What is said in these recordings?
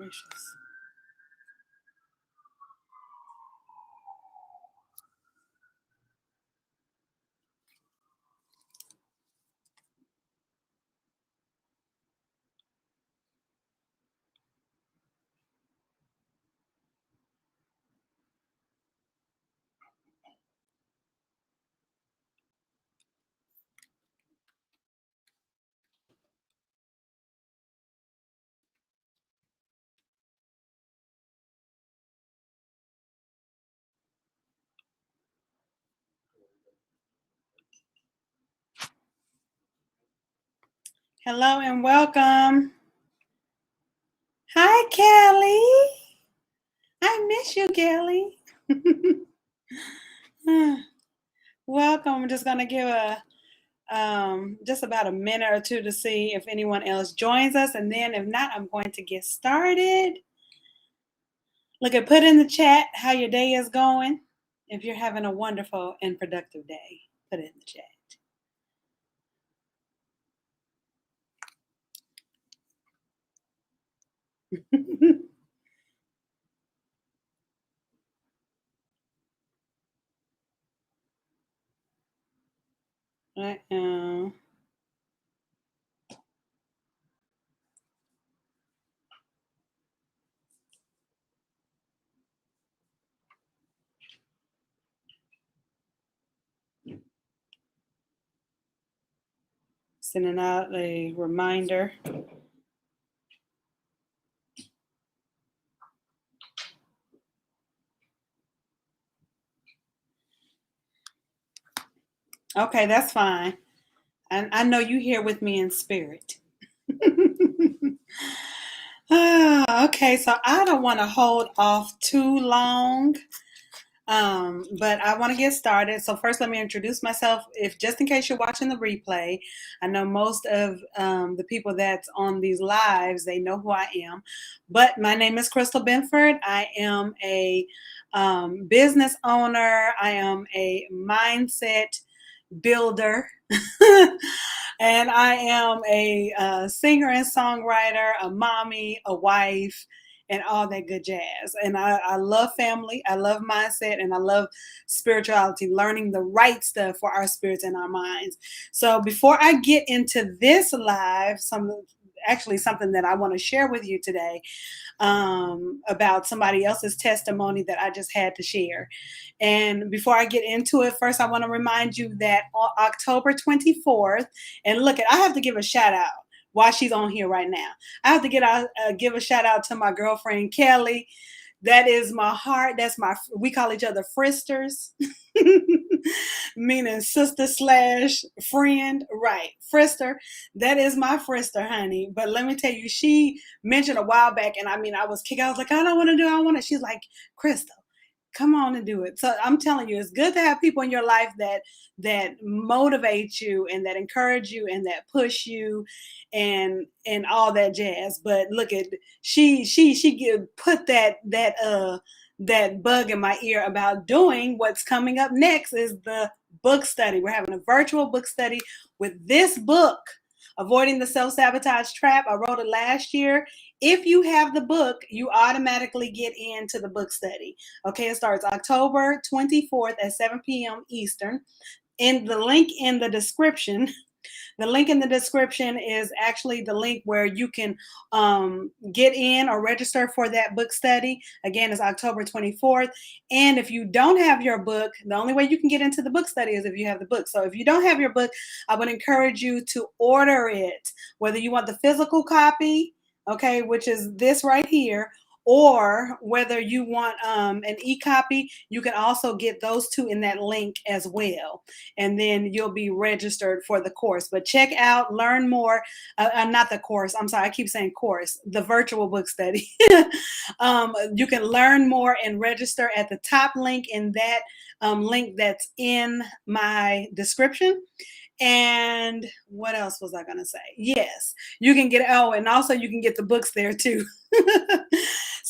gracious. Hello and welcome. Hi, Kelly. I miss you, Kelly. Welcome. I'm just going to give just about a minute or two to see if anyone else joins us. And then if not, I'm going to get started. Look at put in the chat how your day is going. If you're having a wonderful and productive day, put it in the chat. Sending out a reminder. Okay, that's fine. And I know you here with me in spirit. Okay, so I don't want to hold off too long, but I want to get started. So first, let me introduce myself. If just in case you're watching the replay, I know most of the people that's on these lives, they know who I am. But my name is Crystal Benford. I am a business owner. I am a mindset builder. And I am a singer and songwriter, a mommy, a wife, and all that good jazz. And I love family, I love mindset, and I love spirituality, learning the right stuff for our spirits and our minds. So before I get into this live, something that I want to share with you today about somebody else's testimony that I just had to share. And before I get into it, first I want to remind you that on October 24th, and look, I have to give a shout out while she's on here right now. I have to give a shout out to my girlfriend Kelly. That is my heart. We call each other Fristers, meaning sister slash friend. Right. Frister. That is my Frister, honey. But let me tell you, she mentioned a while back, and I was kicking. I was like, I don't want to do it. I want to. She's like, Crystal, come on and do it. So I'm telling you, it's good to have people in your life that motivate you and that encourage you and that push you and all that jazz. But look at she put that bug in my ear about doing what's coming up next is the book study. We're having a virtual book study with this book, Avoiding the Self-Sabotage Trap. I wrote it last year. If you have the book, you automatically get into the book study. Okay, it starts October 24th at 7 p.m. Eastern. In the link in the description, the link in the description is actually the link where you can get in or register for that book study. Again, it's October 24th. And if you don't have your book, the only way you can get into the book study is if you have the book. So if you don't have your book, I would encourage you to order it, whether you want the physical copy, okay, which is this right here, or whether you want an e-copy. You can also get those two in that link as well, and then you'll be registered for the course. But check out, learn more, not the course, I'm sorry, I keep saying course, the virtual book study. You can learn more and register at the top link in that link that's in my description. And what else was I going to say? Yes, you can get, and also you can get the books there too.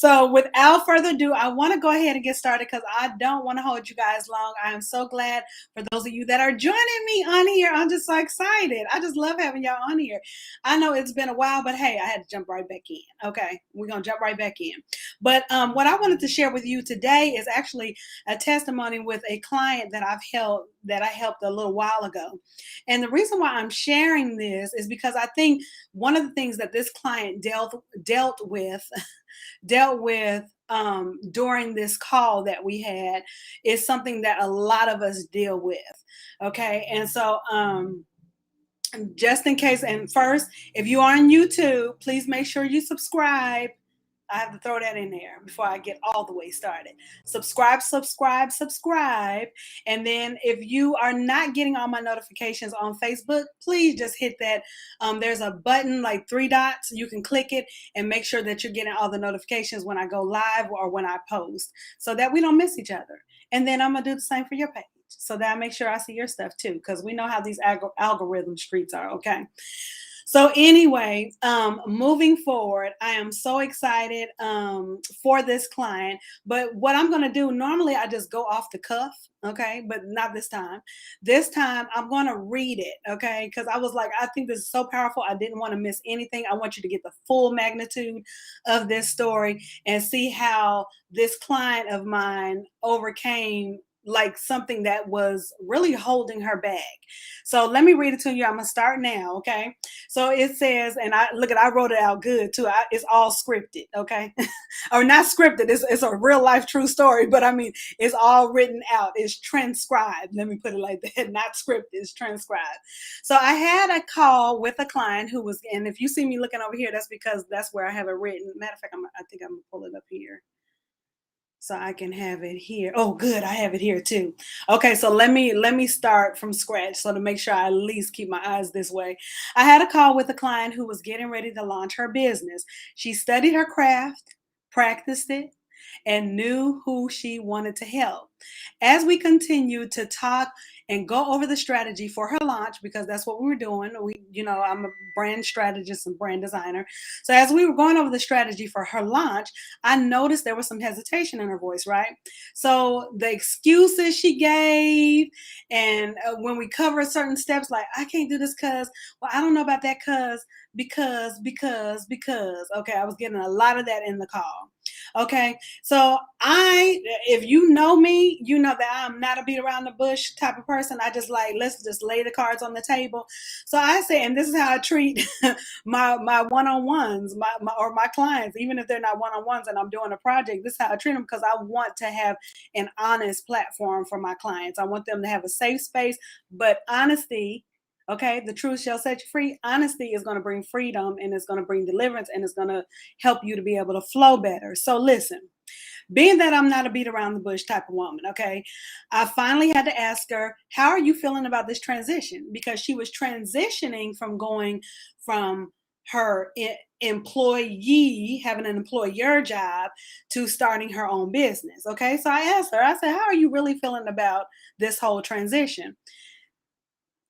So without further ado, I want to go ahead and get started because I don't want to hold you guys long. I am so glad for those of you that are joining me on here. I'm just so excited. I just love having y'all on here. I know it's been a while, but hey, I had to jump right back in. Okay, we're gonna jump right back in. But what I wanted to share with you today is actually a testimony with a client that I helped a little while ago. And the reason why I'm sharing this is because I think one of the things that this client dealt with during this call that we had is something that a lot of us deal with. Okay. And so, just in case, and first, if you are on YouTube, please make sure you subscribe. I have to throw that in there before I get all the way started. Subscribe, subscribe, subscribe. And then if you are not getting all my notifications on Facebook, please just hit that. There's a button like 3 dots. You can click it and make sure that you're getting all the notifications when I go live or when I post so that we don't miss each other. And then I'm going to do the same for your page so that I make sure I see your stuff too, because we know how these algorithm streets are. Okay. So anyway, moving forward, I am so excited for this client. But what I'm going to do, normally I just go off the cuff, okay? But not this time. This time I'm going to read it, okay? Because I was like, I think this is so powerful. I didn't want to miss anything. I want you to get the full magnitude of this story and see how this client of mine overcame like something that was really holding her back. So let me read it to you. I'm going to start now, okay? So it says, and I wrote it out good too. It's all scripted, okay? Or not scripted. It's a real life true story, but I mean, it's all written out. It's transcribed. Let me put it like that. Not scripted. It's transcribed. So I had a call with a client who was, and if you see me looking over here, that's because that's where I have it written. Matter of fact, I think I'm gonna pull it up here so I can have it here. Oh, good. I have it here too. Okay, so let me start from scratch so to make sure I at least keep my eyes this way. I had a call with a client who was getting ready to launch her business. She studied her craft, practiced it, and knew who she wanted to help. As we continued to talk and go over the strategy for her launch, because that's what we were doing. I'm a brand strategist and brand designer. So as we were going over the strategy for her launch, I noticed there was some hesitation in her voice, right? So the excuses she gave, and when we covered certain steps, like, I can't do this well, I don't know about that because. Okay, I was getting a lot of that in the call. Okay, so if you know me, you know that I'm not a beat around the bush type of person. I just like, let's just lay the cards on the table. So I say, and this is how I treat my one-on-ones, or my clients, even if they're not one-on-ones and I'm doing a project, this is how I treat them, because I want to have an honest platform for my clients. I want them to have a safe space, but honesty. Okay, the truth shall set you free. Honesty is going to bring freedom, and it's going to bring deliverance, and it's going to help you to be able to flow better. So listen, being that I'm not a beat around the bush type of woman, okay, I finally had to ask her, how are you feeling about this transition? Because she was transitioning from going from her employee, having an employer job, to starting her own business. Okay, so I asked her, I said, how are you really feeling about this whole transition?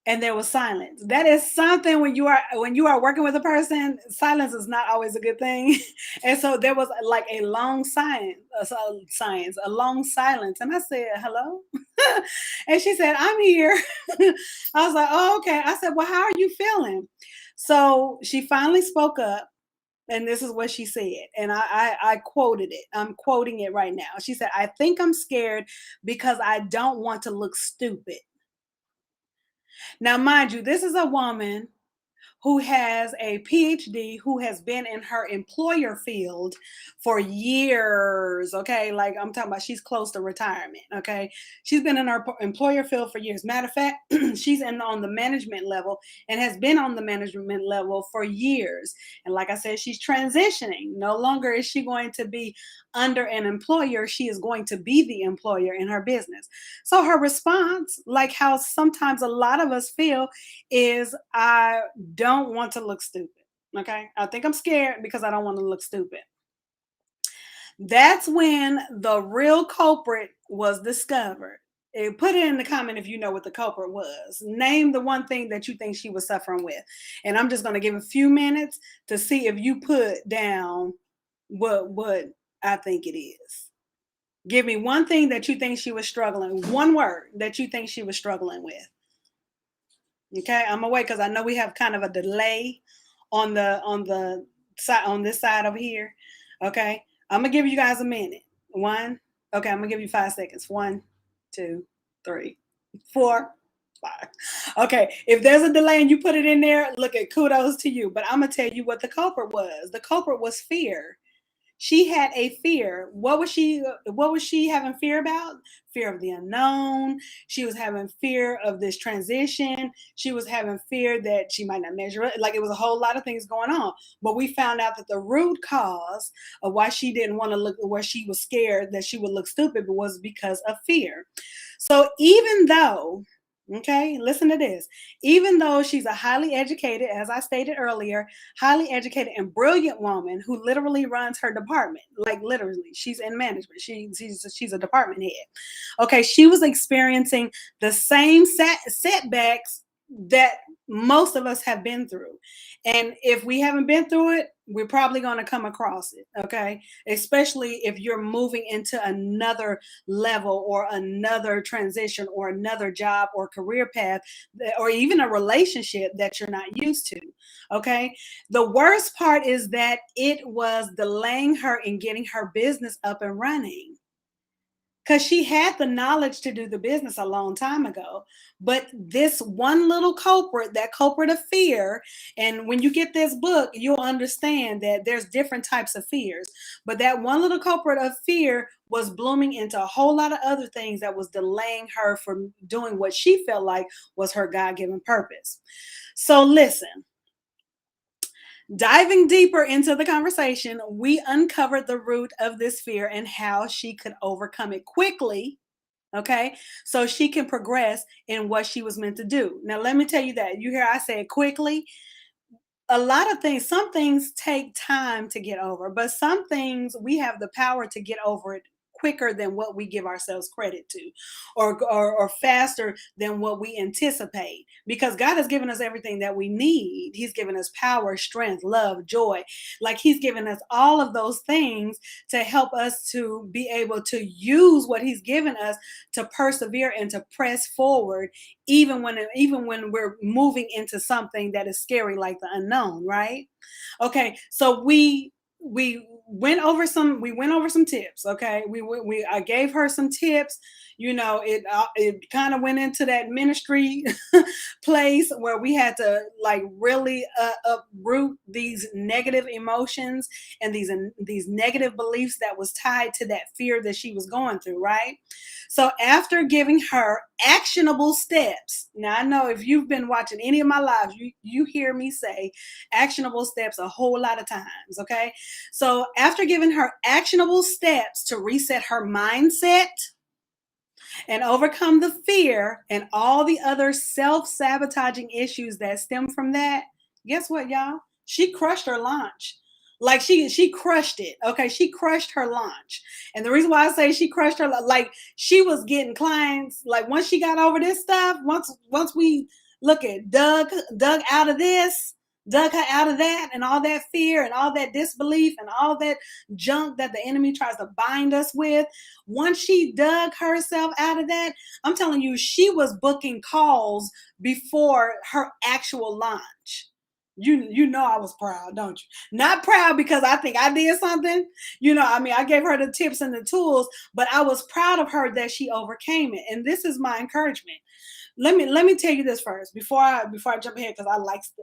And there was silence. That is something when you are working with a person, silence is not always a good thing. And so there was like a long a long silence. And I said, hello? And she said, I'm here. I was like, oh, okay. I said, well, how are you feeling? So she finally spoke up. And this is what she said. And I quoted it. I'm quoting it right now. She said, I think I'm scared because I don't want to look stupid. Now, mind you, this is a woman who has a PhD, who has been in her employer field for years. Okay. Like, I'm talking about, she's close to retirement. Okay. She's been in her employer field for years. Matter of fact, she's on the management level and has been on the management level for years. And like I said, she's transitioning. No longer is she going to be under an employer. She is going to be the employer in her business. So her response, like how sometimes a lot of us feel, is, I don't want to look stupid. Okay. I think I'm scared because I don't want to look stupid. That's when the real culprit was discovered. Put it in the comment if you know what the culprit was. Name the one thing that you think she was suffering with. And I'm just going to give a few minutes to see if you put down what I think it is. Give me one thing that you think she was struggling. One word that you think she was struggling with. Okay, I'm gonna wait because I know we have kind of a delay on the side on this side over here. Okay, I'm gonna give you guys a minute. One. Okay, I'm gonna give you 5 seconds. One, two, three, four, five. Okay, if there's a delay and you put it in there, look at kudos to you. But I'm gonna tell you what the culprit was. The culprit was fear. She had a fear. What was she having fear about? Fear of the unknown. She was having fear of this transition. She was having fear that she might not measure it. Like, it was a whole lot of things going on. But we found out that the root cause of why she didn't want to look, where she was scared that she would look stupid, was because of fear. So even though, okay, listen to this, even though she's a highly educated, as I stated earlier, highly educated and brilliant woman who literally runs her department, like literally, she's in management. She's a department head. Okay, she was experiencing the same setbacks that most of us have been through. And if we haven't been through it, we're probably going to come across it. Okay, especially if you're moving into another level or another transition or another job or career path, or even a relationship that you're not used to. Okay, the worst part is that it was delaying her in getting her business up and running, because she had the knowledge to do the business a long time ago. But this one little culprit, that culprit of fear, and when you get this book, you'll understand that there's different types of fears. But that one little culprit of fear was blooming into a whole lot of other things that was delaying her from doing what she felt like was her God given purpose. So, listen. Diving deeper into the conversation, we uncovered the root of this fear and how she could overcome it quickly. Okay, so she can progress in what she was meant to do. Now, let me tell you that. You hear I said quickly. A lot of things, some things take time to get over, but some things we have the power to get over it quicker than what we give ourselves credit to, or faster than what we anticipate, because God has given us everything that we need. He's given us power, strength, love, joy. Like, he's given us all of those things to help us to be able to use what he's given us to persevere and to press forward, even when we're moving into something that is scary, like the unknown, right? Okay, so we went over some tips. Okay, we I gave her some tips. It kind of went into that ministry place where we had to, like, really uproot these negative emotions and these negative beliefs that was tied to that fear that she was going through, right? So after giving her actionable steps, now I know if you've been watching any of my lives, you hear me say actionable steps a whole lot of times. Okay, so after giving her actionable steps to reset her mindset and overcome the fear and all the other self-sabotaging issues that stem from that, guess what, y'all? She crushed her launch. Like, she crushed it. Okay, she crushed her launch. And the reason why I say she crushed her, like, she was getting clients. Like, once she got over this stuff, once we look at dug out of this, dug her out of that, and all that fear and all that disbelief and all that junk that the enemy tries to bind us with. Once she dug herself out of that, I'm telling you, she was booking calls before her actual launch. You know I was proud, don't you? Not proud because I think I did something. I gave her the tips and the tools, but I was proud of her that she overcame it. And this is my encouragement. Let me tell you this first before I jump ahead, because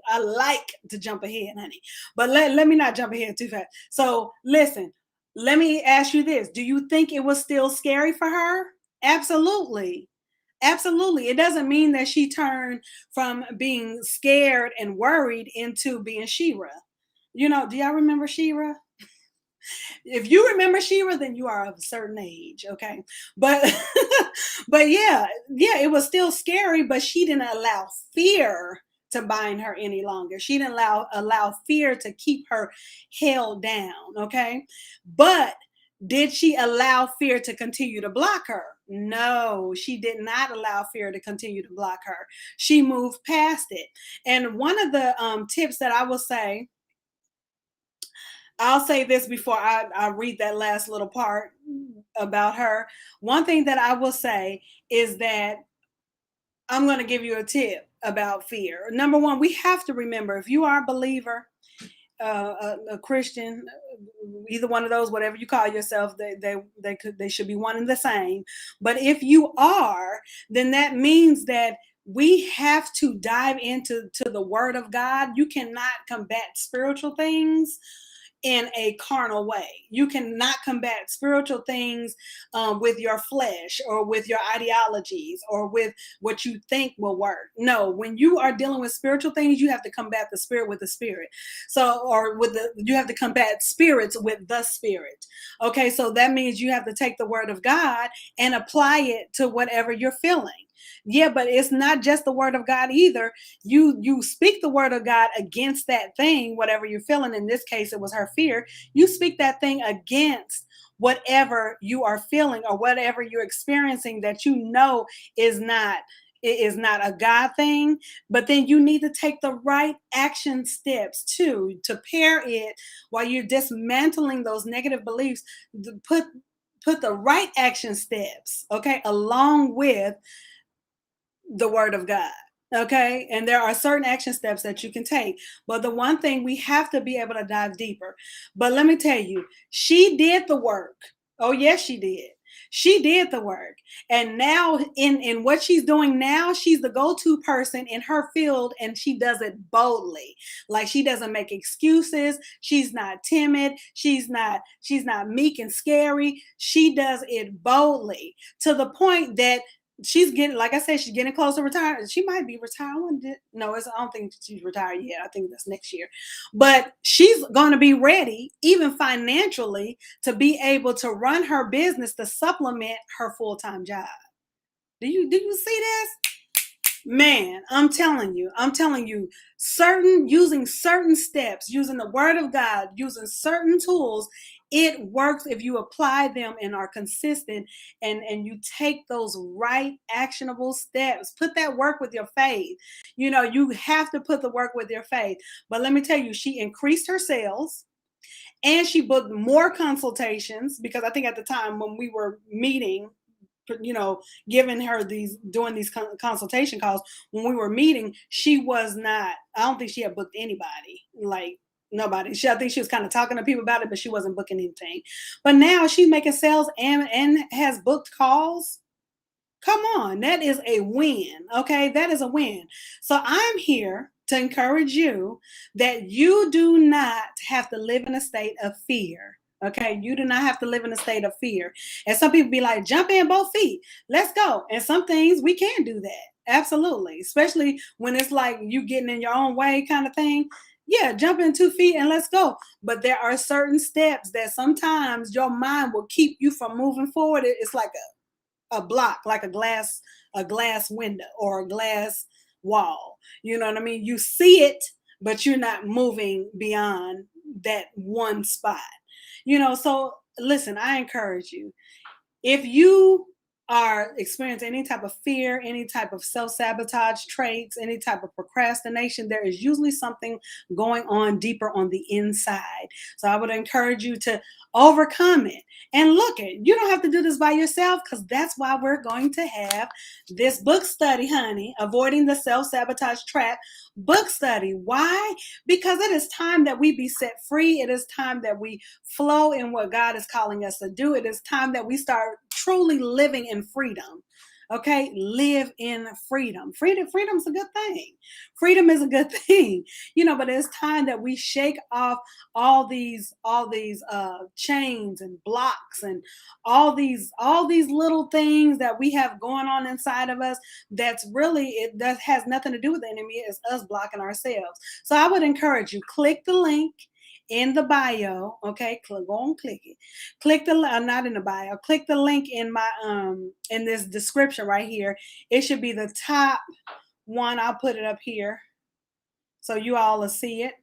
I like to jump ahead, honey. But let me not jump ahead too fast. So listen, let me ask you this. Do you think it was still scary for her? Absolutely. Absolutely. It doesn't mean that she turned from being scared and worried into being Shira. Do y'all remember Shira? If you remember Shira, then you are of a certain age, okay? But but yeah, it was still scary, but she didn't allow fear to bind her any longer. She didn't allow fear to keep her held down, okay? But did she allow fear to continue to block her? No, she did not allow fear to continue to block her. She moved past it. And one of the tips that I will say I'll say this before I read that last little part about her. One thing that I will say is that I'm going to give you a tip about fear. Number one, we have to remember, if you are a believer, a Christian, either one of those, whatever you call yourself, they should be one and the same. But if you are, then that means that we have to dive into the Word of God. You cannot combat spiritual things in a carnal way. You cannot combat spiritual things with your flesh or with your ideologies or with what you think will work. No, when you are dealing with spiritual things, you have to combat the spirit with the spirit. So, or with you have to combat spirits with the spirit. Okay, so that means you have to take the word of God and apply it to whatever you're feeling. Yeah, but it's not just the word of God either. You speak the word of God against that thing, whatever you're feeling. In this case, it was her fear. You speak that thing against whatever you are feeling or whatever you're experiencing that you know is not, it is not a God thing. But then you need to take the right action steps too to pair it while you're dismantling those negative beliefs. Put the right action steps, okay, along with the word of God. Okay. And there are certain action steps that you can take. But the one thing, we have to be able to dive deeper. But let me tell you, she did the work. Oh, yes, she did. She did the work. And now in what she's doing now, she's the go-to person in her field, and she does it boldly. Like, she doesn't make excuses. She's not timid. She's not meek and scary. She does it boldly to the point that she's getting, like I said, she's getting close to retirement. She might be retired. No, I don't think she's retired yet. I think that's next year. But she's going to be ready, even financially, to be able to run her business to supplement her full-time job. Do you see this? Man, I'm telling you, using certain steps, using the word of God, using certain tools, it works if you apply them and are consistent, and you take those right actionable steps. Put that work with your faith. You have to put the work with your faith. But let me tell you, she increased her sales and she booked more consultations, because I think at the time when we were meeting, giving her doing these consultation calls, when we were meeting, she was not, I don't think she had booked anybody, like nobody. I think she was kind of talking to people about it, but she wasn't booking anything. But now she's making sales and has booked calls. Come on, that is a win. Okay, that is a win. So I'm here to encourage you that you do not have to live in a state of fear. Okay, you do not have to live in a state of fear. And some people be like, jump in both feet, let's go. And some things we can do that. Absolutely. Especially when it's like you getting in your own way kind of thing. Yeah, jump in 2 feet and let's go. But there are certain steps that sometimes your mind will keep you from moving forward. It's like a block, like a glass window or a glass wall. You know what I mean? You see it, but you're not moving beyond that one spot. So listen, I encourage you, if you are experiencing any type of fear, any type of self-sabotage traits, any type of procrastination, there is usually something going on deeper on the inside. So I would encourage you to overcome it. And look, you don't have to do this by yourself, because that's why we're going to have this book study, honey, Avoiding the Self-Sabotage Trap book study. Why? Because it is time that we be set free. It is time that we flow in what God is calling us to do. It is time that we start truly living in freedom. Okay, live in freedom. Freedom's a good thing. Freedom is a good thing, but it's time that we shake off all these chains and blocks and all these little things that we have going on inside of us. That has nothing to do with the enemy. It's us blocking ourselves. So I would encourage you, click the link in the bio. Okay, go on, click it. Click the not in the bio. Click the link in my in this description right here. It should be the top one. I'll put it up here so you all will see it.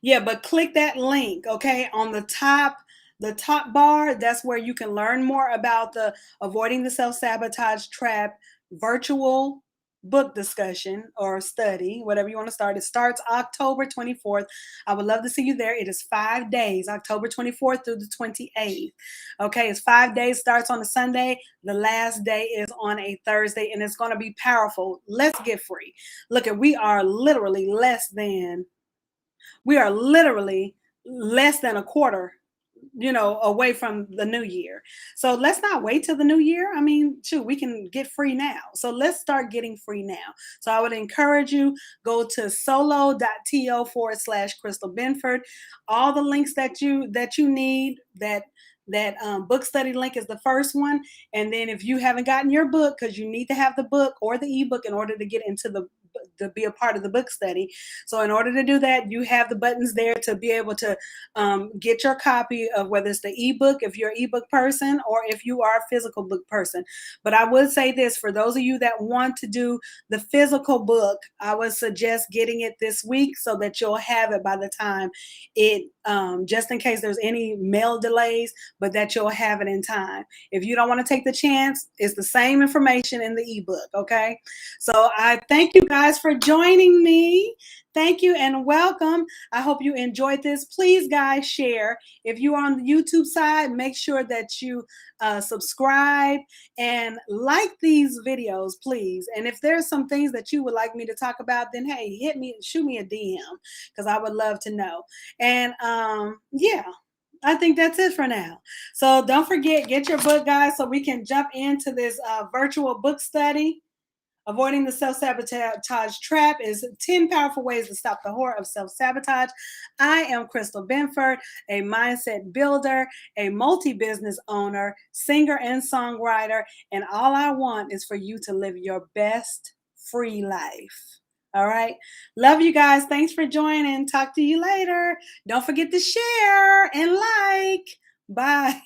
Yeah, but click that link, okay, on the top bar. That's where you can learn more about the Avoiding the Self-Sabotage Trap virtual book discussion or study, whatever you want to start. It starts October 24th. I would love to see you there. It is 5 days, October 24th through the 28th. Okay, it's 5 days, starts on a Sunday. The last day is on a Thursday, and it's going to be powerful. Let's get free. Look at, we are literally less than a quarter, away from the new year. So let's not wait till the new year. I mean, shoot, we can get free now. So let's start getting free now. So I would encourage you, go to solo.to/Crystal Benford. All the links that you need, that book study link is the first one. And then if you haven't gotten your book, because you need to have the book or the ebook in order to get into to be a part of the book study. So in order to do that, you have the buttons there to be able to get your copy of, whether it's the ebook, if you're an ebook person, or if you are a physical book person. But I would say this, for those of you that want to do the physical book, I would suggest getting it this week so that you'll have it by the time it, just in case there's any mail delays, but that you'll have it in time. If you don't want to take the chance, it's the same information in the ebook. Okay. So I thank you guys for joining me. Thank you and welcome. I hope you enjoyed this. Please, guys, share. If you are on the YouTube side, make sure that you subscribe and like these videos, please. And if there's some things that you would like me to talk about, then hey, shoot me a DM, because I would love to know. And yeah, I think that's it for now. So don't forget, get your book, guys, so we can jump into this virtual book study. Avoiding the self-sabotage trap is 10 powerful ways to stop the horror of self-sabotage. I am Crystal Benford, a mindset builder, a multi-business owner, singer and songwriter, and all I want is for you to live your best free life. All right. Love you guys. Thanks for joining. Talk to you later. Don't forget to share and like. Bye.